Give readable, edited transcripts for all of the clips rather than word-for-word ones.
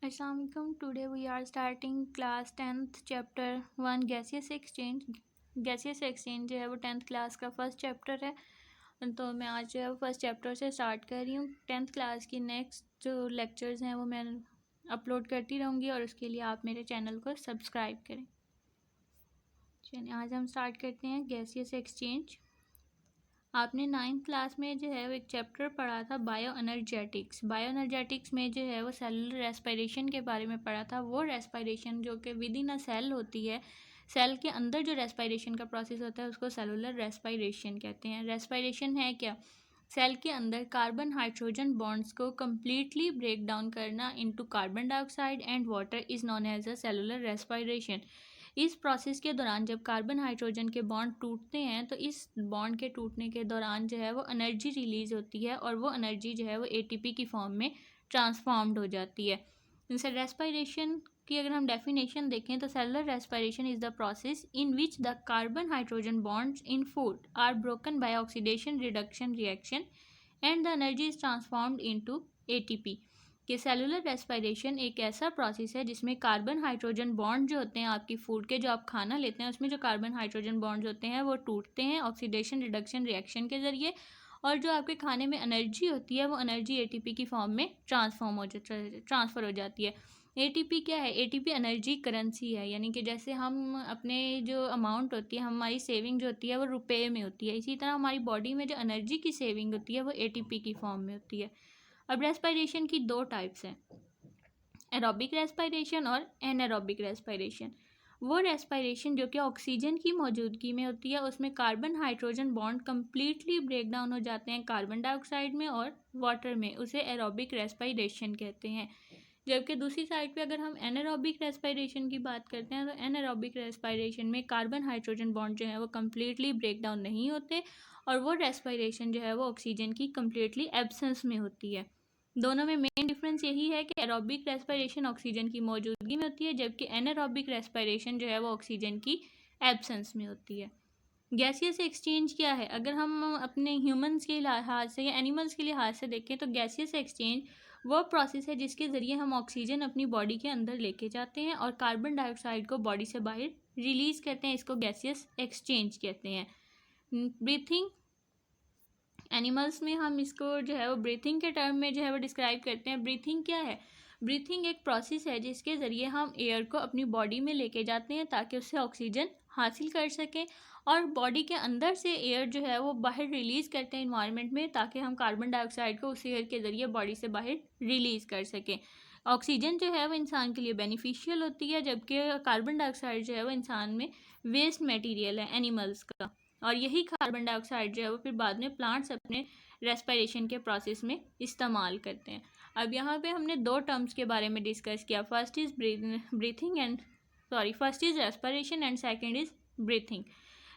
Assalamualaikum. Today we are starting class 10th chapter 1 gaseous exchange. Gaseous exchange जो है वो 10th class का first chapter है। तो मैं आज जो है वो फर्स्ट चैप्टर से स्टार्ट कर रही हूँ। 10th क्लास की नेक्स्ट जो लेक्चर्स हैं वो मैं अपलोड करती रहूँगी और उसके लिए आप मेरे चैनल को सब्सक्राइब करें। चलिए आज हम स्टार्ट करते हैं गैसियस एक्सचेंज। आपने 9th क्लास में जो है वो एक चैप्टर पढ़ा था बायो एनर्जेटिक्स। बायो एनर्जेटिक्स में जो है वो सेलुलर रेस्पिरेशन के बारे में पढ़ा था। वो रेस्पिरेशन जो कि विद इन अ सेल होती है, सेल के अंदर जो रेस्पिरेशन का प्रोसेस होता है उसको सेलुलर रेस्पिरेशन कहते हैं। रेस्पिरेशन है क्या? सेल के अंदर कार्बन हाइड्रोजन बॉन्ड्स को कम्प्लीटली ब्रेक डाउन करना into carbon dioxide and water is known as a cellular respiration. इस प्रोसेस के दौरान जब कार्बन हाइड्रोजन के बॉन्ड टूटते हैं तो इस बॉन्ड के टूटने के दौरान जो है वो एनर्जी रिलीज होती है और वो एनर्जी जो है वो एटीपी की फॉर्म में ट्रांसफॉर्म्ड हो जाती है। जैसे रेस्पिरेशन की अगर हम डेफिनेशन देखें तो cellular respiration is the process in which the carbon hydrogen bonds in food are broken by oxidation reduction reaction and the energy is transformed into ATP. कि सेलुलर रेस्पिरेशन एक ऐसा प्रोसेस है जिसमें कार्बन हाइड्रोजन बॉन्ड जो होते हैं आपकी food के, जो आप खाना लेते हैं उसमें जो कार्बन हाइड्रोजन बॉन्ड्स होते हैं वो टूटते हैं ऑक्सीडेशन रिडक्शन रिएक्शन के ज़रिए, और जो आपके खाने में एनर्जी होती है वो एनर्जी एटीपी की फॉर्म में ट्रांसफ़र हो जाती है। एटीपी क्या है? एटीपी एनर्जी करेंसी है, यानी कि जैसे हम अपने जो अमाउंट होती है, हमारी सेविंग जो होती है वो रुपए में होती है, इसी तरह हमारी बॉडी में जो एनर्जी की सेविंग होती है वो एटीपी की फॉर्म में होती है। अब रेस्पिरेशन की दो टाइप्स हैं, एरोबिक रेस्पिरेशन और एनारोबिक रेस्पिरेशन। वो रेस्पिरेशन जो कि ऑक्सीजन की मौजूदगी में होती है, उसमें carbon hydrogen bond completely break down हो जाते हैं कार्बन डाइऑक्साइड में और वाटर में, उसे एरोबिक रेस्पिरेशन कहते हैं। जबकि दूसरी साइड पे अगर हम एनारोबिक रेस्पिरेशन की बात करते हैं तो एनारोबिक रेस्पिरेशन में कार्बन हाइड्रोजन बॉन्ड जो है वो कम्प्लीटली ब्रेक डाउन नहीं होते और वो रेस्पिरेशन जो है वो ऑक्सीजन की कम्प्लीटली एब्सेंस में होती है। दोनों में मेन डिफरेंस यही है कि एरोबिक रेस्पिरेशन ऑक्सीजन की मौजूदगी में होती है जबकि एनारोबिक रेस्पिरेशन जो है वो ऑक्सीजन की एब्सेंस में होती है। गैसियस एक्सचेंज क्या है? अगर हम अपने ह्यूमंस के लिहाज से या एनिमल्स के लिहाज से देखें तो गैसियस एक्सचेंज वो प्रोसेस है जिसके ज़रिए हम ऑक्सीजन अपनी बॉडी के अंदर लेके जाते हैं और कार्बन डाइऑक्साइड को बॉडी से बाहर रिलीज़ करते हैं। इसको गैसियस एक्सचेंज कहते हैं। ब्रीथिंग, एनिमल्स में हम इसको जो है वो ब्रीथिंग के टर्म में जो है वो डिस्क्राइब करते हैं। ब्रीथिंग क्या है? ब्रीथिंग एक प्रोसेस है जिसके ज़रिए हम एयर को अपनी बॉडी में लेके जाते हैं ताकि उससे ऑक्सीजन हासिल कर सकें और बॉडी के अंदर से एयर जो है वो बाहर रिलीज़ करते हैं इन्वायरमेंट में ताकि हम कार्बन डाइऑक्साइड को उस एयर के ज़रिए बॉडी से बाहर रिलीज़ कर सकें। ऑक्सीजन जो है वो इंसान के लिए बेनिफिशियल होती है जबकि कार्बन डाइऑक्साइड जो है वो इंसान में वेस्ट मटेरियल है एनिमल्स का, और यही कार्बन डाइऑक्साइड जो है वो फिर बाद में प्लांट्स अपने रेस्पिरेशन के प्रोसेस में इस्तेमाल करते हैं। अब यहाँ पे हमने दो टर्म्स के बारे में डिस्कस किया, first is respiration and second is breathing.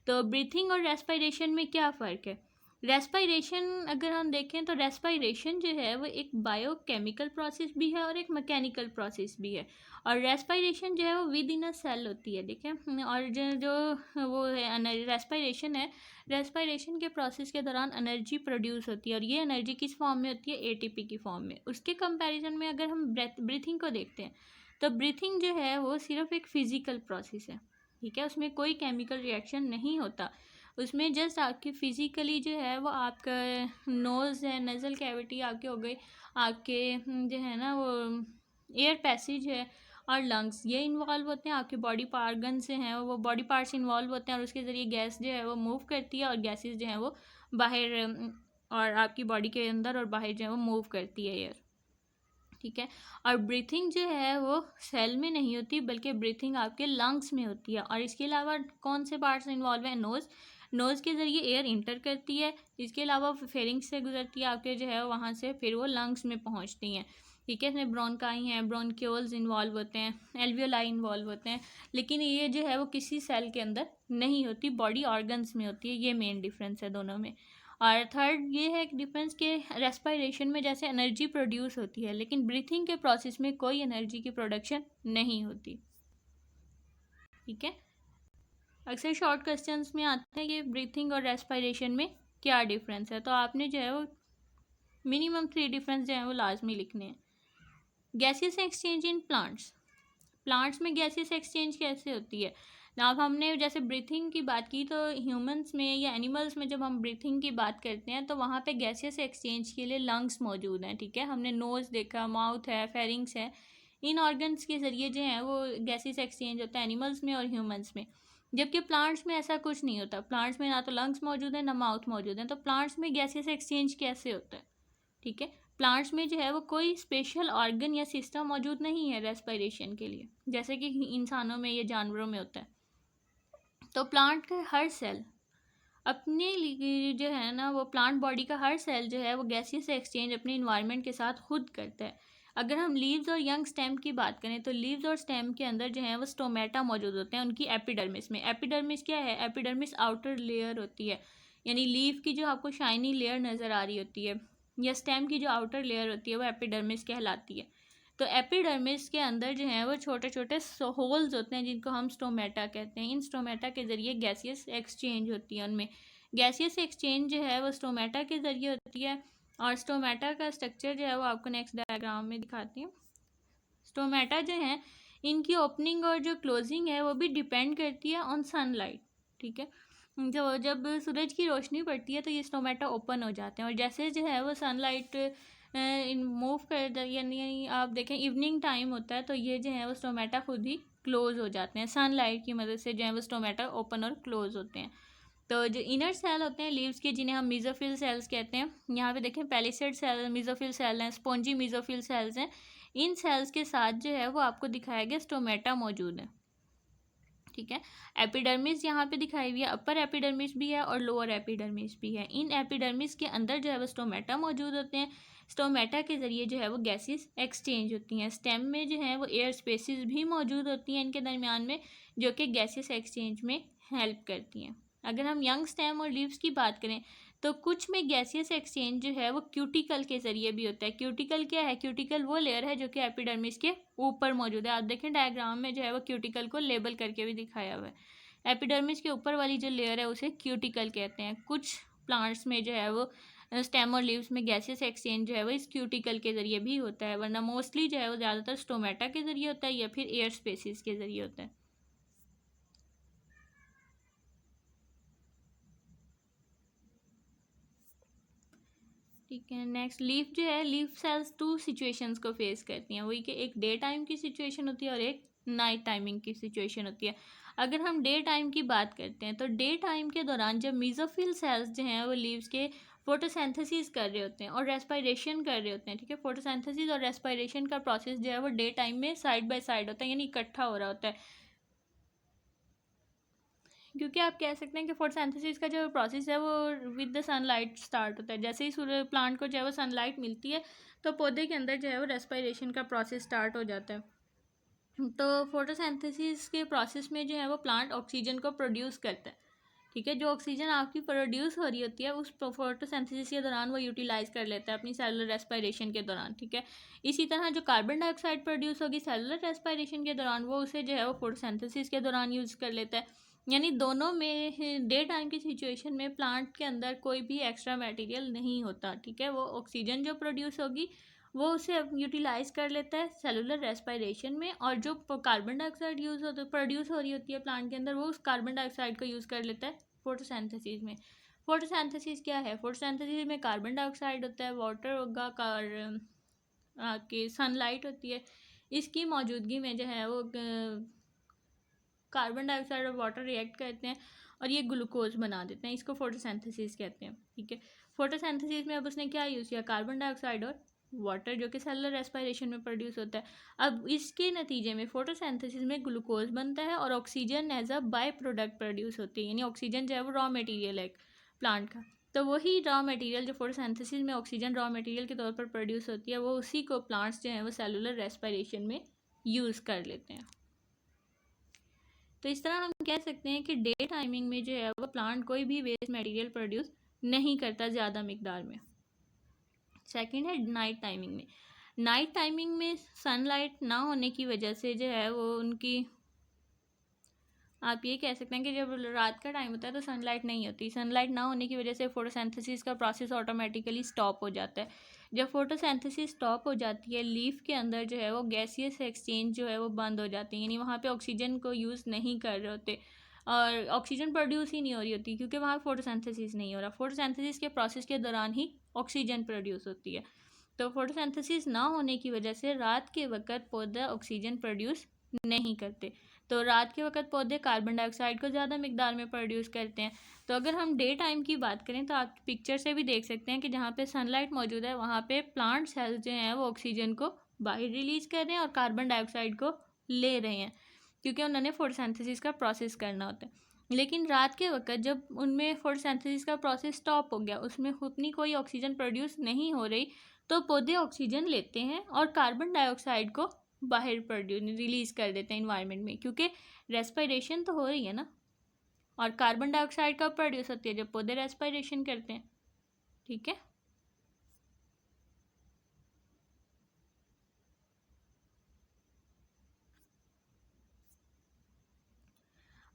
तो ब्रीथिंग और रेस्पिरेशन में क्या फ़र्क है? रेस्पिरेशन अगर हम देखें तो रेस्पिरेशन जो है वो एक बायोकेमिकल प्रोसेस भी है और एक मैकेनिकल प्रोसेस भी है, और रेस्पिरेशन जो है वो विद इन अ सेल होती है, ठीक है। और जो जो वो है रेस्पिरेशन है, रेस्पिरेशन के प्रोसेस के दौरान एनर्जी प्रोड्यूस होती है और ये एनर्जी किस फॉर्म में होती है? एटीपी की फॉर्म में। उसके कंपैरिजन में अगर हम ब्रीथिंग को देखते हैं तो ब्रीथिंग जो है वो सिर्फ एक फिजिकल प्रोसेस है, ठीक है। उसमें कोई केमिकल रिएक्शन नहीं होता, उसमें जस्ट आपकी फिज़िकली जो है वो आपका नोज़ है, नज़ल कैविटी आपके हो गई, आपके जो है ना वो एयर पैसेज है और लंग्स, ये इन्वॉल्व होते हैं। आपके बॉडी ऑर्गन से हैं वो बॉडी पार्ट्स इन्वॉल्व होते हैं और उसके ज़रिए गैस जो है वो मूव करती है और गैसेस जो हैं वो बाहर और आपकी बॉडी के अंदर और बाहर जो है वो मूव करती है एयर, ठीक है। और ब्रीथिंग जो है वो सेल में नहीं होती बल्कि ब्रीथिंग आपके लंग्स में होती है। और इसके अलावा कौन से पार्ट्स इन्वॉल्व हैं? नोज़ के ज़रिए एयर इंटर करती है, इसके अलावा फेरिंग्स से गुजरती है आपके जो है वहाँ से फिर वो लंग्स में पहुँचती हैं, ठीक है। इसमें ब्रोंकाई हैं, ब्रोंक्यूल्स इन्वॉल्व होते हैं, एल्वियोलाई इन्वॉल्व होते हैं, लेकिन ये जो है वो किसी सेल के अंदर नहीं होती, बॉडी ऑर्गन्स में होती है। ये मेन डिफरेंस है दोनों में। और थर्ड ये है डिफरेंस कि रेस्पिरेशन में जैसे एनर्जी प्रोड्यूस होती है लेकिन ब्रीथिंग के प्रोसेस में कोई एनर्जी की प्रोडक्शन नहीं होती, ठीक है। अक्सर शॉर्ट क्वेश्चंस में आते हैं कि ब्रीथिंग और रेस्पिरेशन में क्या डिफरेंस है, तो आपने जो है वो मिनिमम 3 डिफरेंस जो है वो लाजमी लिखने हैं। गैसियस एक्सचेंज इन प्लांट्स में गैसियस एक्सचेंज कैसे होती है? अब हमने जैसे ब्रीथिंग की बात की, तो ह्यूमंस में या एनिमल्स में जब हम ब्रीथिंग की बात करते हैं तो वहाँ पे गैसियस एक्सचेंज के लिए लंग्स मौजूद हैं, ठीक है। हमने नोज़ देखा, माउथ है, फेरिंग्स है, इन ऑर्गन्स के ज़रिए जो है वो गैसियस एक्सचेंज होता है एनिमल्स में और ह्यूमंस में। जबकि प्लांट्स में ऐसा कुछ नहीं होता। प्लांट्स में ना तो लंग्स मौजूद है ना माउथ मौजूद है, तो प्लांट्स में गैसियस एक्सचेंज कैसे होता है? ठीक है, प्लांट्स में जो है वो कोई स्पेशल ऑर्गन या सिस्टम मौजूद नहीं है रेस्पिरेशन के लिए, जैसे कि इंसानों में या जानवरों में होता है। तो प्लांट का हर सेल अपने लिए जो है ना, वो प्लांट बॉडी का हर सेल जो है वो गैसियस एक्सचेंज अपने इन्वायरमेंट के साथ खुद करता है। अगर हम लीव्स और यंग स्टेम की बात करें तो लीव्स और स्टेम के अंदर जो है वो स्टोमेटा मौजूद होते हैं उनकी एपिडर्मिस में। एपिडर्मिस क्या है? एपिडर्मिस आउटर लेयर होती है, यानी लीफ की जो आपको शाइनी लेयर नज़र आ रही होती है, या स्टेम की जो आउटर लेयर होती है वो एपिडर्मिस कहलाती है। तो एपिडर्मिस के अंदर जो है वो छोटे छोटे होल्स होते हैं जिनको हम स्टोमेटा कहते हैं। इन स्टोमेटा के ज़रिए गैसियस एक्सचेंज होती है। उनमें गैसियस एक्सचेंज जो है वो स्टोमेटा के ज़रिए होती है। और स्टोमेटा का स्ट्रक्चर जो है वो आपको नेक्स्ट डायग्राम में दिखाती हूँ। स्टोमेटा जो है इनकी ओपनिंग और जो क्लोजिंग है वो भी डिपेंड करती है ऑन सनलाइट, ठीक है। जो जब सूरज की रोशनी पड़ती है तो ये स्टोमेटा ओपन हो जाते हैं, और जैसे जो है वो सनलाइट इन मूव कर, यानी आप देखें इवनिंग टाइम होता है तो ये जो है वो स्टोमेटा खुद ही क्लोज हो जाते हैं। सनलाइट की मदद से जो है वो स्टोमेटा ओपन और क्लोज होते हैं। तो जो इनर सेल होते हैं लीव्स के, जिन्हें हम मीजोफिल सेल्स कहते हैं, यहाँ पे देखें पैलिसेड सेल मीजोफिल सेल हैं, स्पॉन्जी मीजोफिल सेल्स हैं। इन सेल्स के साथ जो है वो आपको दिखाया गया स्टोमेटा मौजूद है, ठीक है। एपिडर्मिस यहाँ पे दिखाई हुई है, अपर एपिडर्मिस भी है और लोअर एपिडर्मिस भी है। इन एपिडर्मिस के अंदर जो है वो स्टोमेटा मौजूद होते हैं। स्टोमेटा के ज़रिए जो है वो गैसेस एक्सचेंज होती हैं। स्टेम में जो है वो एयर स्पेसिस भी मौजूद होती हैं इनके दरमियान में, जो कि गैसेस एक्सचेंज में हेल्प करती हैं। अगर हम यंग स्टेम और लीव्स की बात करें तो कुछ में गैसियस एक्सचेंज जो है वो क्यूटिकल के ज़रिए भी होता है। क्यूटिकल क्या है? क्यूटिकल वो लेयर है जो कि एपिडर्मिस के ऊपर मौजूद है। आप देखें डायग्राम में जो है वो क्यूटिकल को लेबल करके भी दिखाया हुआ है। एपिडर्मिस के ऊपर वाली जो लेयर है उसे क्यूटिकल कहते हैं। कुछ प्लांट्स में जो है वो स्टेम और लीव्स में गैसियस एक्सचेंज जो है वो इस क्यूटिकल के ज़रिए भी होता है, वरना मोस्टली जो है वो ज़्यादातर स्टोमेटा के ज़रिए होता है या फिर एयर स्पेसिस के ज़रिए होता है। ठीक है, नेक्स्ट लीफ जो है, लीफ सेल्स टू सिचुएशंस को फेस करती हैं। वही कि एक डे टाइम की सिचुएशन होती है और एक नाइट टाइमिंग की सिचुएशन होती है। अगर हम डे टाइम की बात करते हैं तो डे टाइम के दौरान जब मीजोफिल सेल्स जो हैं वो लीव्स के फोटोसिंथेसिस कर रहे होते हैं और रेस्पिरेशन कर रहे होते हैं, ठीक है। फोटोसिंथेसिस और रेस्पिरेशन का प्रोसेस जो है वो डे टाइम में साइड बाय साइड होता है, यानी इकट्ठा हो रहा होता है। क्योंकि आप कह सकते हैं कि फोटोसिंथेसिस का जो प्रोसेस है वो विद द सनलाइट स्टार्ट होता है। जैसे ही सूर्य प्लांट को जो है वो सनलाइट मिलती है तो पौधे के अंदर जो है वो रेस्पिरेशन का प्रोसेस स्टार्ट हो जाता है। तो फोटोसिंथेसिस के प्रोसेस में जो है वो प्लांट ऑक्सीजन को प्रोड्यूस करता है, ठीक है। जो ऑक्सीजन आपकी प्रोड्यूस हो रही होती है उस फोटोसिंथेसिस के दौरान वो यूटिलाइज कर लेता है अपनी सेलुलर रेस्पिरेशन के दौरान, ठीक है। इसी तरह जो कार्बन डाइऑक्साइड प्रोड्यूस होगी सेलुलर रेस्पिरेशन के दौरान वो उसे जो है वो फोटोसिंथेसिस के दौरान यूज़ कर लेता है। यानी दोनों में डे टाइम की सिचुएशन में प्लांट के अंदर कोई भी एक्स्ट्रा मटेरियल नहीं होता, ठीक है। वो ऑक्सीजन जो प्रोड्यूस होगी वो उसे यूटिलाइज कर लेता है सेलुलर रेस्पिरेशन में, और जो कार्बन डाइऑक्साइड यूज़ होता प्रोड्यूस हो रही होती है प्लांट के अंदर वो उस कार्बन डाइऑक्साइड को यूज़ कर लेता है फोटोसिंथेसिस में। फोटोसिंथेसिस क्या है? फोटोसिंथेसिस में कार्बन डाइऑक्साइड होता है, वाटर होगा, आपकी सनलाइट होती है। इसकी मौजूदगी में जो है वो कार्बन डाइऑक्साइड और वाटर रिएक्ट करते हैं और ये ग्लूकोज बना देते हैं। इसको फोटोसिंथेसिस कहते हैं, ठीक है। फोटोसिंथेसिस में अब उसने क्या यूज़ किया? कार्बन डाइऑक्साइड और वाटर, जो कि सेलुलर रेस्पिरेशन में प्रोड्यूस होता है। अब इसके नतीजे में फोटोसिंथेसिस में ग्लूकोज बनता है और oxygen as a by product produce होती है। यानी ऑक्सीजन जो है वो रॉ मटेरियल है प्लांट का, तो वही रॉ मटेरियल जो फोटोसिंथेसिस में ऑक्सीजन रॉ मटेरियल के तौर पर प्रोड्यूस होती है वो उसी को प्लांट्स जो हैं वो सेलुलर रेस्पिरेशन में यूज़ कर लेते हैं। तो इस तरह हम कह सकते हैं कि डे टाइमिंग में जो है वो प्लांट कोई भी वेस्ट मटेरियल प्रोड्यूस नहीं करता ज़्यादा मिकदार में। सेकंड है नाइट टाइमिंग में। नाइट टाइमिंग में सनलाइट ना होने की वजह से जो है वो उनकी, आप ये कह सकते हैं कि जब रात का टाइम होता है तो सनलाइट नहीं होती। सनलाइट ना होने की वजह से फोटोसिंथेसिस का प्रोसेस ऑटोमेटिकली स्टॉप हो जाता है। जब फोटोसिंथेसिस स्टॉप हो जाती है लीफ के अंदर जो है वो गैसियस एक्सचेंज जो है वो बंद हो जाती है, यानी वहाँ पे ऑक्सीजन को यूज़ नहीं कर रहे होते और ऑक्सीजन प्रोड्यूस ही नहीं हो रही होती क्योंकि वहाँ फोटोसिंथेसिस नहीं हो रहा। फोटोसिंथेसिस के प्रोसेस के दौरान ही ऑक्सीजन प्रोड्यूस होती है। तो फोटोसिंथेसिस ना होने की वजह से रात के वक्त पौधे ऑक्सीजन प्रोड्यूस नहीं करते। तो रात के वक्त पौधे कार्बन डाइऑक्साइड को ज़्यादा मिकदार में प्रोड्यूस करते हैं। तो अगर हम डे टाइम की बात करें तो आप पिक्चर से भी देख सकते हैं कि जहाँ पे सनलाइट मौजूद है वहाँ पे प्लांट सेल्स जो हैं वो ऑक्सीजन को बाहर रिलीज़ कर रहे हैं और कार्बन डाइऑक्साइड को ले रहे हैं क्योंकि उन्होंने फोटोसिंथेसिस का प्रोसेस करना होता है। लेकिन रात के वक्त जब उनमें फोटोसिंथेसिस का प्रोसेस स्टॉप हो गया, उसमें उतनी कोई ऑक्सीजन प्रोड्यूस नहीं हो रही, तो पौधे ऑक्सीजन लेते हैं और कार्बन डाइऑक्साइड को बाहर रिलीज़ कर देते हैं इन्वायरमेंट में, क्योंकि रेस्पिरेशन तो हो रही है ना। और कार्बन डाइऑक्साइड कब प्रोड्यूस होती है? जब पौधे रेस्पिरेशन करते हैं। ठीक है।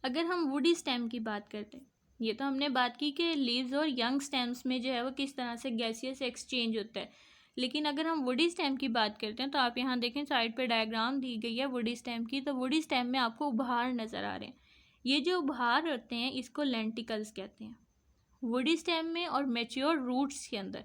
अगर हम वुडी स्टेम की बात करते हैं, ये तो हमने बात की कि लीव्स और यंग स्टेम्स में जो है वो किस तरह से गैसियस एक्सचेंज होता है। लेकिन अगर हम वुडी स्टेम की बात करते हैं तो आप यहाँ देखें साइड पे डायग्राम दी गई है वुडी स्टेम की। तो वुडी स्टेम में आपको उभार नज़र आ रहे हैं। ये जो उभार होते हैं इसको लेंटिकल्स कहते हैं। वुडी स्टेम में और मेच्योर रूट्स के अंदर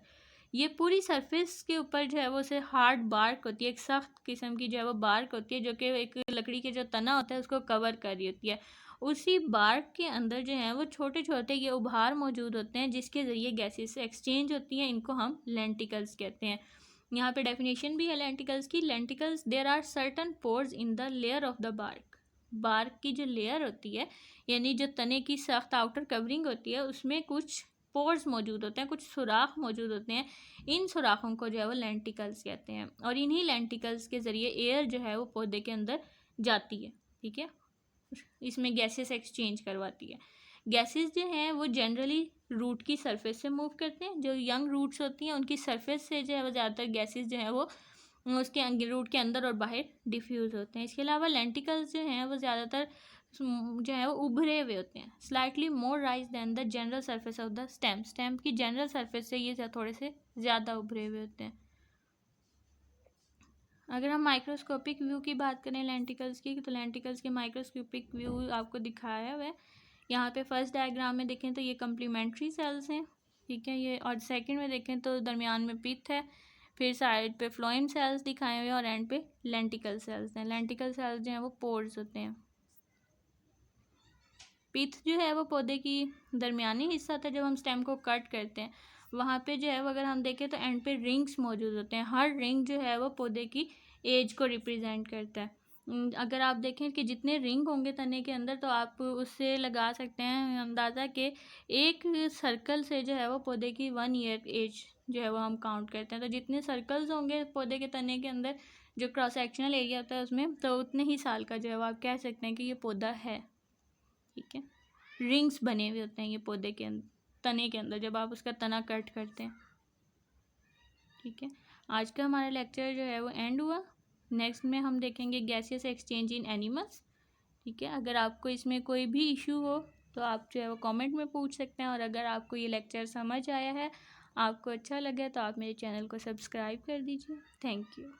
ये पूरी सरफेस के ऊपर जो है वो उसे हार्ड बार्क होती है, एक सख्त किस्म की जो है वो बार्क होती है जो कि एक लकड़ी के जो तना होता है उसको कवर कर रही होती है। उसी बार्क के अंदर जो है वो छोटे छोटे ये उभार मौजूद होते हैं जिसके ज़रिए गैसेस से एक्सचेंज होती हैं। इनको हम लेंटिकल्स कहते हैं। यहाँ पे डेफिनेशन भी है लेंटिकल्स की। Lenticels there are certain pores in the layer of the bark. Bark की जो लेयर होती है यानी जो तने की सख्त आउटर कवरिंग होती है उसमें कुछ पोर्स मौजूद होते हैं, कुछ सुराख मौजूद होते हैं। इन सुराखों को जो है वो लेंटिकल्स कहते हैं और इन्हीं लेंटिकल्स के ज़रिए एयर जो है वो पौधे के अंदर जाती है। ठीक है। इसमें गैसेस एक्सचेंज करवाती है। गैसेस जो हैं वो जनरली रूट की सरफेस से मूव करते हैं। जो यंग रूट्स होती हैं उनकी सरफेस से जो है वो ज़्यादातर गैसेस जो है वो उसके रूट के अंदर और बाहर डिफ्यूज़ होते हैं। इसके अलावा लेंटिकल्स जो हैं वो ज़्यादातर जो है वो उभरे हुए होते हैं, slightly more rise than the general surface of the stem. Stem की जनरल सरफेस से ये थोड़े से ज़्यादा उभरे हुए होते हैं। अगर हम माइक्रोस्कोपिक व्यू की बात करें लेंटिकल्स की, तो लेंटिकल्स के माइक्रोस्कोपिक व्यू आपको दिखाया हुआ है यहाँ पे। फर्स्ट डायग्राम में देखें तो ये कम्प्लीमेंट्री सेल्स हैं। ठीक है ये, और सेकंड में देखें तो दरमियान में पिथ है, फिर साइड पे फ्लोएम सेल्स दिखाए हुए हैं और एंड पे लेंटिकल सेल्स हैं। लेंटिकल सेल्स जो हैं वो पोर्स होते हैं। पिथ जो है वो पौधे की दरमियानी हिस्सा था। जब हम स्टेम को कट करते हैं वहाँ पे जो है वो अगर हम देखें तो एंड पे रिंग्स मौजूद होते हैं। हर रिंग जो है वो पौधे की एज को रिप्रेजेंट करता है। अगर आप देखें कि जितने रिंग होंगे तने के अंदर तो आप उससे लगा सकते हैं अंदाज़ा कि एक सर्कल से जो है वो पौधे की 1 ईयर एज जो है वो हम काउंट करते हैं। तो जितने सर्कल्स होंगे पौधे के तने के अंदर जो क्रॉस सेक्शनल एरिया होता है उसमें, तो उतने ही साल का जो है वो आप कह सकते हैं कि ये पौधा है। ठीक है। रिंग्स बने हुए होते हैं ये पौधे के तने के अंदर जब आप उसका तना कट करते हैं। ठीक है। आज का हमारा लेक्चर जो है वो एंड हुआ। नेक्स्ट में हम देखेंगे गैसियस एक्सचेंज इन एनिमल्स। ठीक है। अगर आपको इसमें कोई भी इशू हो तो आप जो है वो कमेंट में पूछ सकते हैं। और अगर आपको ये लेक्चर समझ आया है, आपको अच्छा लगे, तो आप मेरे चैनल को सब्सक्राइब कर दीजिए। Thank you.